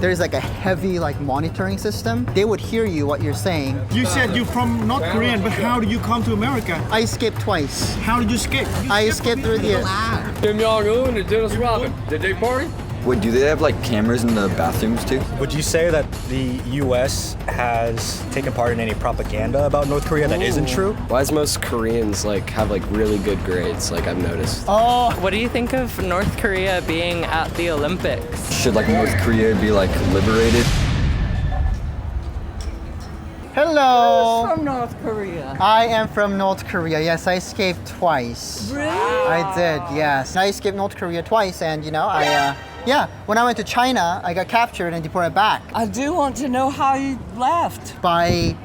There's like a heavy like monitoring system. They would hear you what you're saying. You said you're from North Korea, but how did you come to America? I escaped twice. How did you escape? I escaped through the... Kim Jong-un and Dennis Rodman. Did they party? Wait, do they have like cameras in the bathrooms too? Would you say that the U.S. has taken part in any propaganda about North Korea that isn't true? Why does most Koreans have really good grades, I've noticed? Oh, What do you think of North Korea being at the Olympics? Should like North Korea be like liberated? hello. From North Korea. I am from North Korea. Yes, I escaped twice. Really? I did, yes. I escaped North Korea twice, and when I went to China, I got captured and deported back I do want to know how you left. by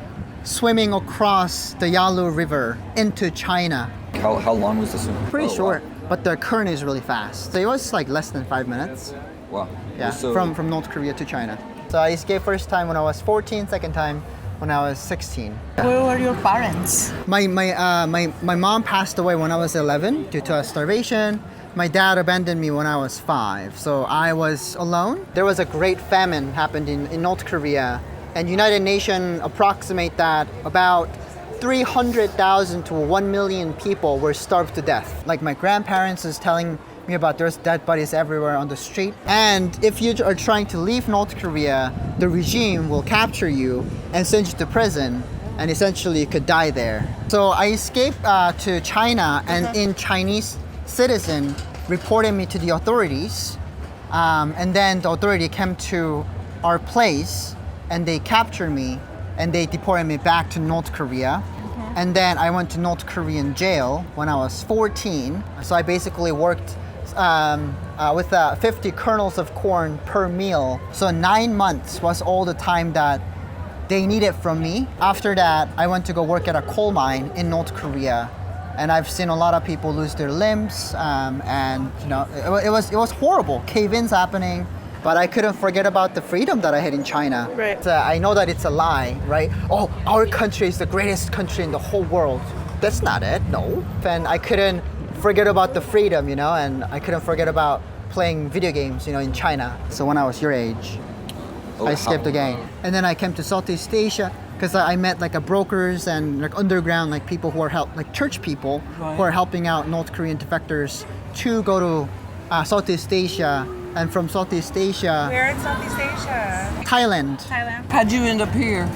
swimming across the Yalu River into China. How long was the swim? Pretty Oh, short, but the current is really fast. So it was like less than 5 minutes. Wow. Yeah, So, from North Korea to China. So I escaped first time when I was 14, second time when I was 16. Where were your parents? My mom passed away when I was 11 due to starvation. My dad abandoned me when I was 5, so I was alone. There was a great famine happened in North Korea, and United Nations approximate that about 300,000 to 1 million people were starved to death. Like my grandparents is telling me about there's dead bodies everywhere on the street. And if you are trying to leave North Korea, the regime will capture you and send you to prison, and essentially you could die there. So I escaped to China, and in Chinese citizen reported me to the authorities, and then the authority came to our place and they captured me and they deported me back to North Korea. And then I went to North Korean jail when I was 14. So I basically worked with 50 kernels of corn per meal. So 9 months was all the time that they needed from me. After that, I went to go work at a coal mine in North Korea. And I've seen a lot of people lose their limbs, and it was horrible. Cave-ins happening, but I couldn't forget about the freedom that I had in China. Right. I know that it's a lie, right? Oh, our country is the greatest country in the whole world. That's not it, no. And I couldn't forget about the freedom, and I couldn't forget about playing video games, in China. So when I was your age, I escaped again. And then I came to Southeast Asia, because I met brokers and underground people who are church people who are helping out North Korean defectors to go to Southeast Asia, and from Southeast Asia, Where in Southeast Asia? Thailand, How'd you end up here?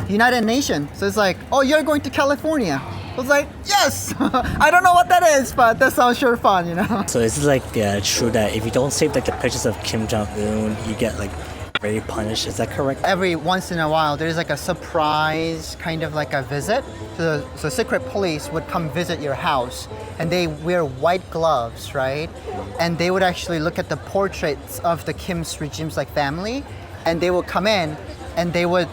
United Nations. So it's like, oh, you're going to California. I was like, yes. I don't know what that is, but that sounds sure fun, So is it true that if you don't save the pictures of Kim Jong-un, you get very punished? Is that correct? Every once in a while, there's a surprise kind of a visit. So secret police would come visit your house, and they wear white gloves, right? And they would actually look at the portraits of the Kim's regime's family, and they would come in and they would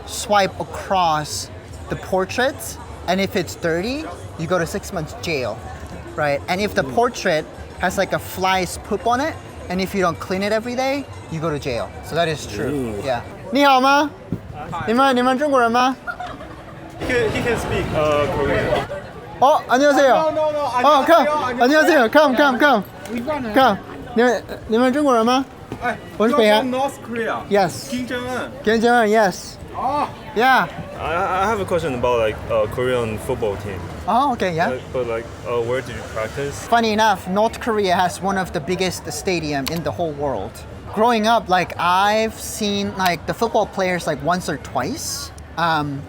swipe across the portraits, and if it's dirty, you go to 6 months jail, right? And if the portrait has a fly's poop on it, and if you don't clean it every day, you go to jail. So that is true. Yeah. 你好吗？你们中国人吗？ He can speak Korean. 어, 안녕하세요. No. come. 안녕하세요. Come. 你们中国人吗？我是北韩。 From North Korea. Yes. Kim Jong-un. Kim Jong-un, yes. Oh. Yeah. I have a question about Korean football team. Oh, okay, yeah. But where do you practice? Funny enough, North Korea has one of the biggest stadium in the whole world. Growing up, I've seen the football players once or twice on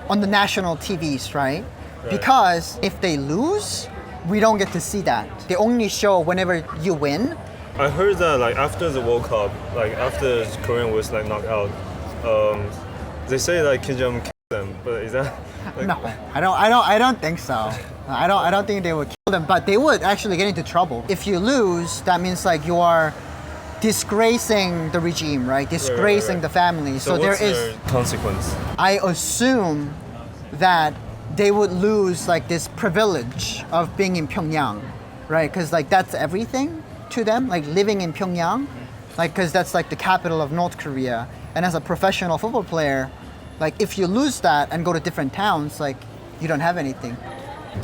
the national TVs, right? Because if they lose, we don't get to see that. They only show whenever you win. I heard that after the World Cup, after Korea was knocked out, they say Kim Jong killed them. But is that No, I don't think so. I don't think they would kill them, but they would actually get into trouble. If you lose, that means you are disgracing the regime, right? Disgracing the family. So there what's is their consequence. I assume that they would lose this privilege of being in Pyongyang, right? Because that's everything to them, living in Pyongyang, because that's the capital of North Korea. And as a professional football player, if you lose that and go to different towns, you don't have anything.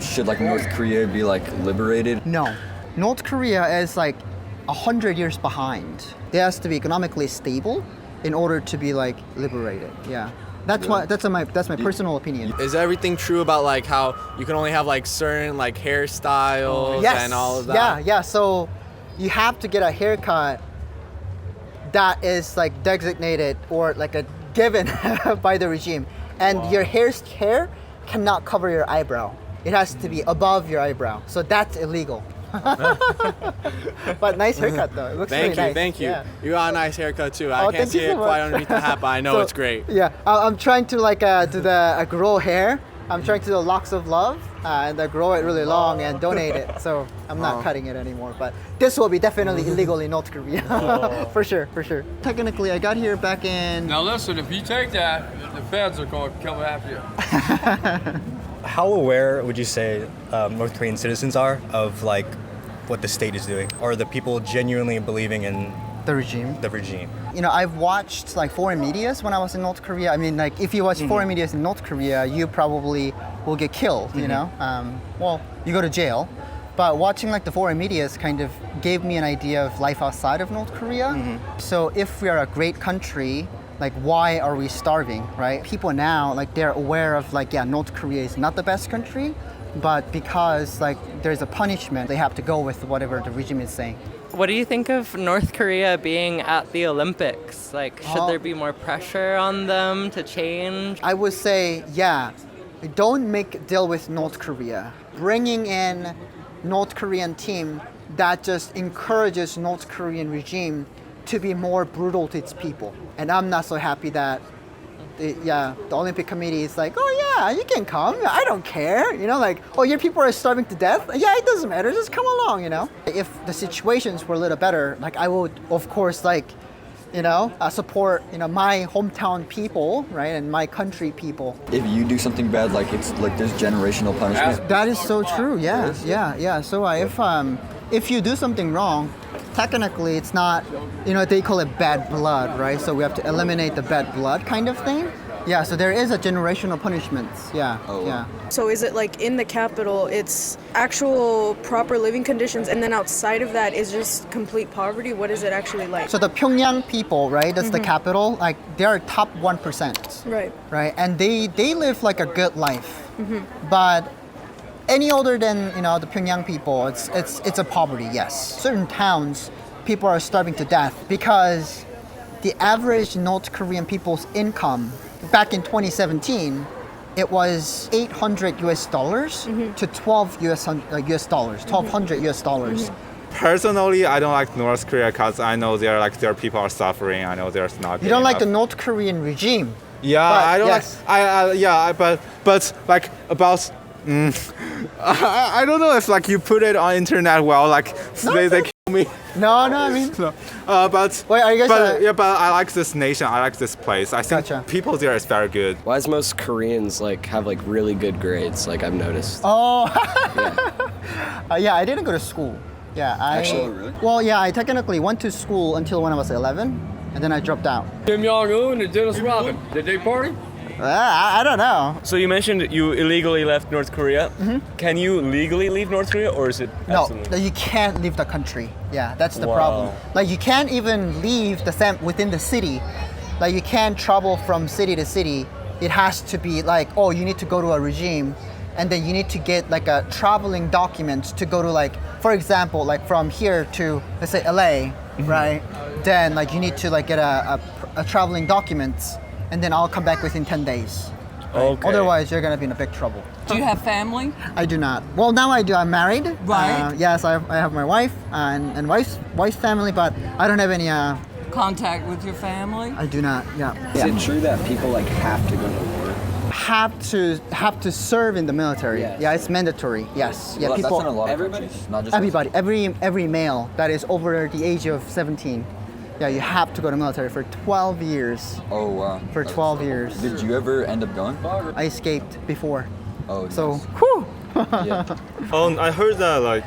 Should North Korea be liberated? No. North Korea is 100 years behind. It has to be economically stable, in order to be like liberated. Yeah. That's my personal opinion. Is everything true about like how you can only have like certain like hairstyles Yes. and all of that? Yeah. So you have to get a haircut that is like designated or like a given by the regime, and your hair cannot cover your eyebrow. It has to be above your eyebrow. So that's illegal. But nice haircut though. It looks really nice. Thank you. Yeah. You got a nice haircut too. I Oh, can't thank see you it so quite much. underneath the hat, but I know So, it's great. Yeah, I'm trying to like do the grow hair. I'm trying to do locks of love and grow it really long and donate it. So I'm not cutting it anymore. But this will be definitely illegal in North Korea. For sure. Technically, I got here back in. Now listen, if you take that, the feds are going to come after you. How aware would you say North Korean citizens are of like what the state is doing, or the people genuinely believing in The regime. the regime? You know, I've watched like foreign medias when I was in North Korea. I mean, like if you watch foreign medias in North Korea, you probably will get killed. You know, well, you go to jail. But watching like the foreign medias kind of gave me an idea of life outside of North Korea. So if we are a great country, like why are we starving, right? People now like they're aware of like, yeah, North Korea is not the best country, but because like there's a punishment, they have to go with whatever the regime is saying. What do you think of North Korea being at the Olympics? Like, should there be more pressure on them to change? I would say, yeah, don't make a deal with North Korea. Bringing in North Korean team that just encourages North Korean regime to be more brutal to its people. And I'm not so happy that the Olympic Committee is like, oh yeah, you can come. I don't care. You know, like, oh, your people are starving to death. Yeah, it doesn't matter. Just come along. You know, if the situations were a little better, like I would, of course, like, you know, support, you know, my hometown people, right, and my country people. If you do something bad, like it's like there's generational punishment. That is so true. Yeah, yeah. So if you do something wrong, technically it's not, you know, they call it bad blood, right? So we have to eliminate the bad blood kind of thing. Yeah, so there is a generational punishments. Yeah, yeah. So is it like in the capital, it's actual proper living conditions, and then outside of that is just complete poverty? What is it actually like? So the Pyongyang people, right? That's the capital. Like they are top 1%. Right. Right, and they live like a good life. But any older than, you know, the Pyongyang people, it's a poverty. Yes. Certain towns, people are starving to death because the average North Korean people's income back in 2017, it was $800 to 12 US dollars, $1,200 US. Personally, I don't like North Korea because I know their people are suffering. I know there's not. You don't like the North Korean regime? Yeah, but I don't yes. but like about. I don't know if like you put it on internet well, like they kill me. No, I mean. No. But wait, are you guys? But I like this nation. I like this place. I think Gotcha. people there is very good. Why is most Koreans like have like really good grades? Like I've noticed. Oh. Yeah, I didn't go to school. Yeah, Actually, really? Well, yeah, I technically went to school until when I was 11, and then I dropped out. Kim Jong-un and Dennis Rodman, did they party? I don't know. So you mentioned you illegally left North Korea. Can you legally leave North Korea, or is it No, absolutely? you can't leave the country. Yeah, that's the Wow. problem. Like you can't even leave within the city. Like you can't travel from city to city. It has to be like, oh, you need to go to a regime, and then you need to get like a traveling document to go to, like, for example, like from here to, let's say, LA, right? Then like you need to like get a traveling document, and then I'll come back within 10 days. Right? Okay. Otherwise, you're gonna be in a big trouble. Do you have family? I do not. Well, now I do. I'm married. Right. Yes, I have my wife and wife's family, but I don't have any. Contact with your family? I do not. Yeah. Is it true that people like have to go to war? Have to serve in the military. Yes. Yeah, it's mandatory. Yes. Yeah, Well, people. that's in a lot of countries, not just Everybody, every male that is over the age of 17, yeah, you have to go to military for 12 years. Oh wow. For 12 years. Did you ever end up going? I escaped before. Oh. So, nice. whew. Yeah. I heard that like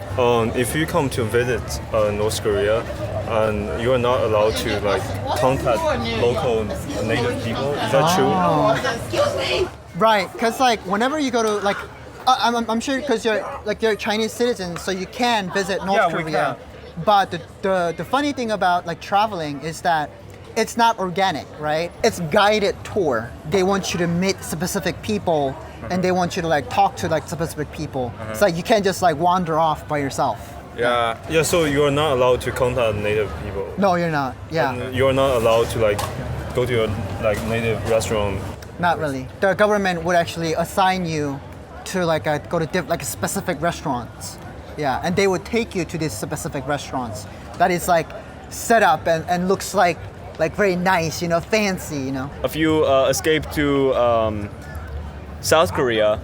if you come to visit North Korea, and you are not allowed to like contact local native people. Is that true? Right, because like whenever you go to like, I'm sure because you're Chinese citizens, so you can visit North Yeah, we Korea. can. But the funny thing about like traveling is that it's not organic, right? It's guided tour. They want you to meet specific people and they want you to like talk to like specific people. It's like you can't just like wander off by yourself. Yeah, so you're not allowed to contact native people. No, you're not. Yeah. And you're not allowed to like go to a like native restaurant. Not really. The government would actually assign you to like go to like specific restaurants. Yeah, and they would take you to these specific restaurants that is like set up and looks like very nice, fancy, If you escape to South Korea,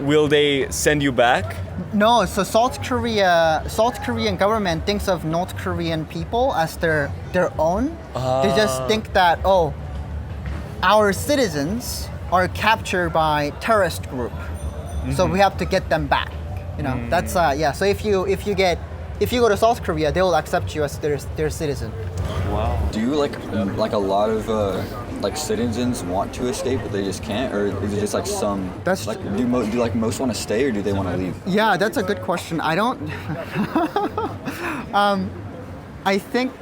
will they send you back? No, so South Korean government thinks of North Korean people as their own. They just think that, oh, our citizens are captured by terrorist group, so we have to get them back. That's So if you go to South Korea, they will accept you as their citizen. Wow. Do you like a lot of like citizens want to escape but they just can't, or is it just like some? That's like do like most want to stay or do they want to leave? Yeah, that's a good question. I don't. I think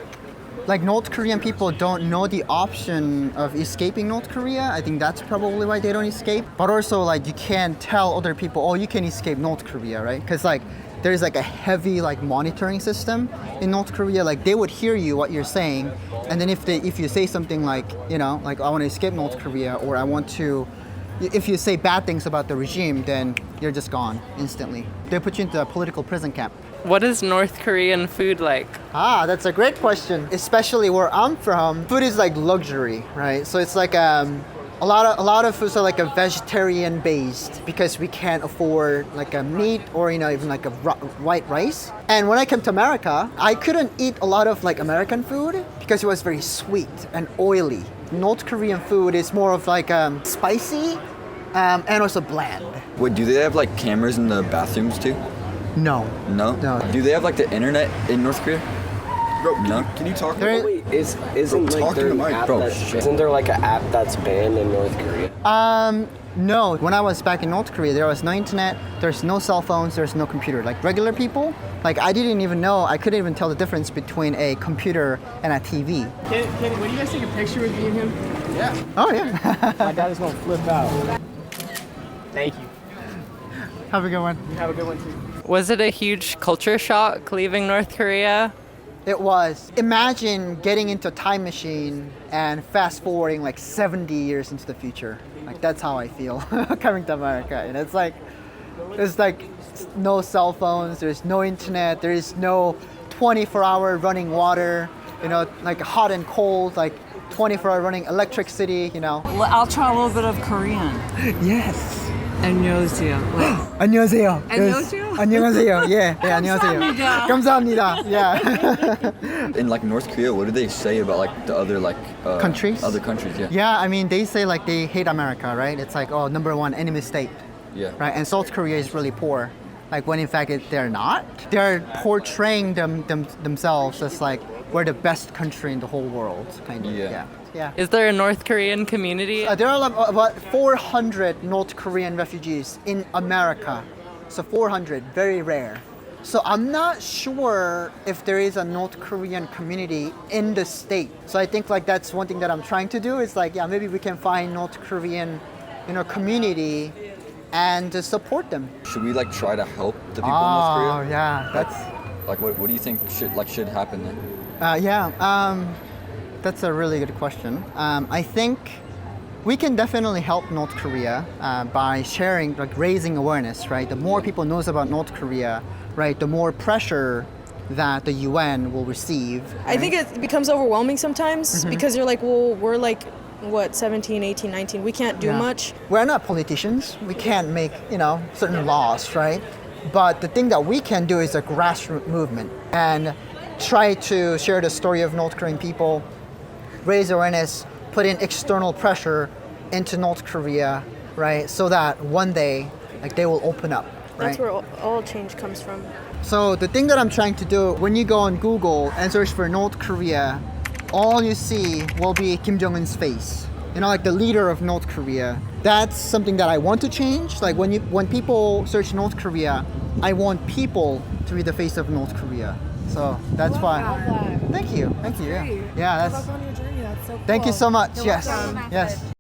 like North Korean people don't know the option of escaping North Korea. I think that's probably why they don't escape. But also like you can't tell other people, oh, you can escape North Korea, right? Because like there's like a heavy like monitoring system in North Korea. Like they would hear you what you're saying, and then if you say something like like I want to escape North Korea, or I want to, if you say bad things about the regime, then you're just gone instantly. They put you into a political prison camp. What is North Korean food like? That's a great question. Especially where I'm from, food is like luxury, right? So it's like a lot of foods are like a vegetarian based because we can't afford like a meat or even like a white rice. And when I came to America, I couldn't eat a lot of like American food because it was very sweet and oily. North Korean food is more of like spicy and also bland. Wait, do they have like cameras in the bathrooms too? No. No? No. Do they have like the internet in North Korea? Bro, no. Can you talk? There- Wait, isn't like there an app isn't there like an app that's banned in North Korea? No. When I was back in North Korea, there was no internet, there's no cell phones, there's no computer. Like regular people, like I didn't even know, I couldn't even tell the difference between a computer and a TV. Can you guys take a picture with me and him? Yeah. Oh yeah. My dad is gonna flip out. Thank you. Have a good one. You have a good one too. Was it a huge culture shock leaving North Korea? It was. Imagine getting into a time machine and fast forwarding like 70 years into the future. Like that's how I feel coming to America. And it's like, there's like no cell phones, there's no internet, there is no 24-hour running water, like hot and cold, like 24-hour running electricity, I'll try a little bit of Korean. Yes. 안녕하세요. 안녕하세요. 안녕하세요? 안녕하세요. Yeah, 안녕하세요. 감사합니다. 감사합니다. Yeah. In like North Korea, what do they say about like the other like countries? Other countries, yeah. Yeah, I mean they say like they hate America, right? It's like number one enemy state. Yeah. Right, and South Korea is really poor. Like when in fact they're not. They're portraying themselves as like we're the best country in the whole world, kind of. Yeah. Is there a North Korean community? There are about 400 North Korean refugees in America. So 400, very rare. So I'm not sure if there is a North Korean community in the state. So I think like that's one thing that I'm trying to do is like, maybe we can find North Korean, community and to support them. Should we like try to help the people in North Korea? Oh yeah, that's like what do you think should happen then? That's a really good question. I think we can definitely help North Korea by sharing, like raising awareness, right? The more people knows about North Korea, right, the more pressure that the UN will receive. I think it becomes overwhelming sometimes because you're like, well, we're like, what, 17, 18, 19, we can't do much. We're not politicians. We can't make, certain laws, right? But the thing that we can do is a grassroots movement and try to share the story of North Korean people, raise awareness, put in external pressure into North Korea, right? So that one day, like they will open up, right? That's where all change comes from. So the thing that I'm trying to do, when you go on Google and search for North Korea, all you see will be Kim Jong-un's face. Like the leader of North Korea. That's something that I want to change. Like when people search North Korea, I want people to be the face of North Korea. So that's why. That. Thank you. Yeah. Yeah, that's. On your journey. That's Thank you so much. You're Yes. welcome. Yes.